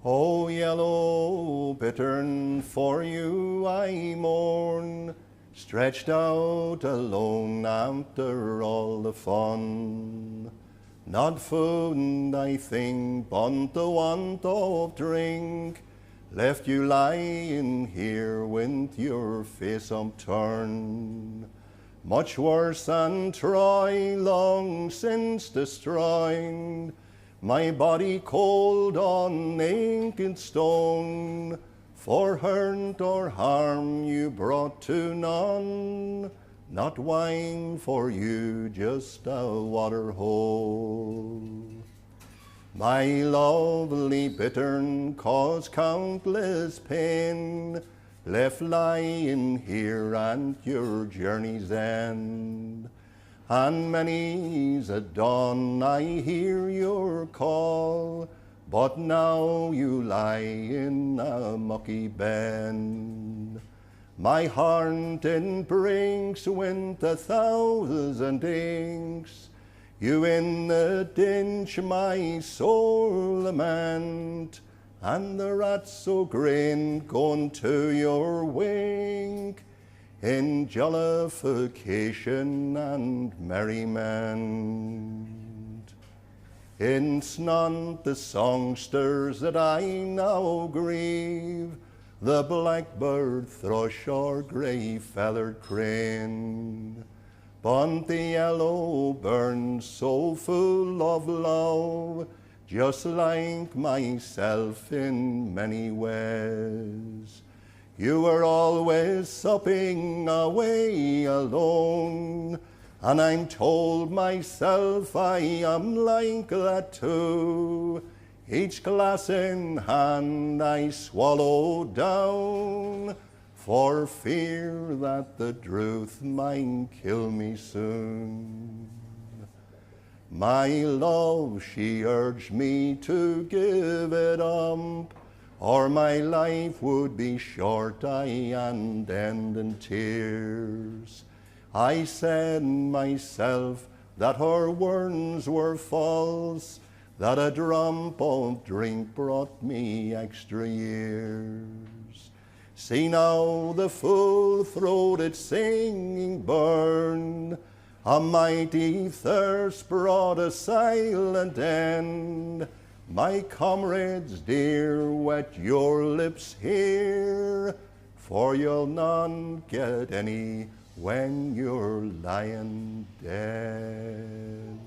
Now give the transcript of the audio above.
O yellow bittern, for you I mourn, stretched out alone after all the fun. Not food, I think, but the want of drink, left you lying here with your face upturned. Much worse than Troy, long since destroyed, my body cold on naked stone. For hurt or harm you brought to none, not wine for you, just a water hole. My lovely bittern caused countless pain, left lying here at your journey's end. And many's a dawn I hear your call, but now you lie in a mucky bend. My heart in breaks with 1,000 inks, you in the ditch my soul lament, and the rats so grin going to your wink, in jollification and merriment. It's not the songsters that I now grieve, the blackbird, thrush, or grey-feathered crane, but the yellow bird so full of love, just like myself in many ways. You were always supping away alone, and I'm told myself I am like that too. Each glass in hand I swallow down, for fear that the truth might kill me soon. My love, she urged me to give it up, or my life would be short, and end in tears. I said myself that her words were false, that a drop of drink brought me extra years. See now the full-throated singing burn, a mighty thirst brought a silent end. My comrades dear, wet your lips here, for you'll not get any when you're lying dead.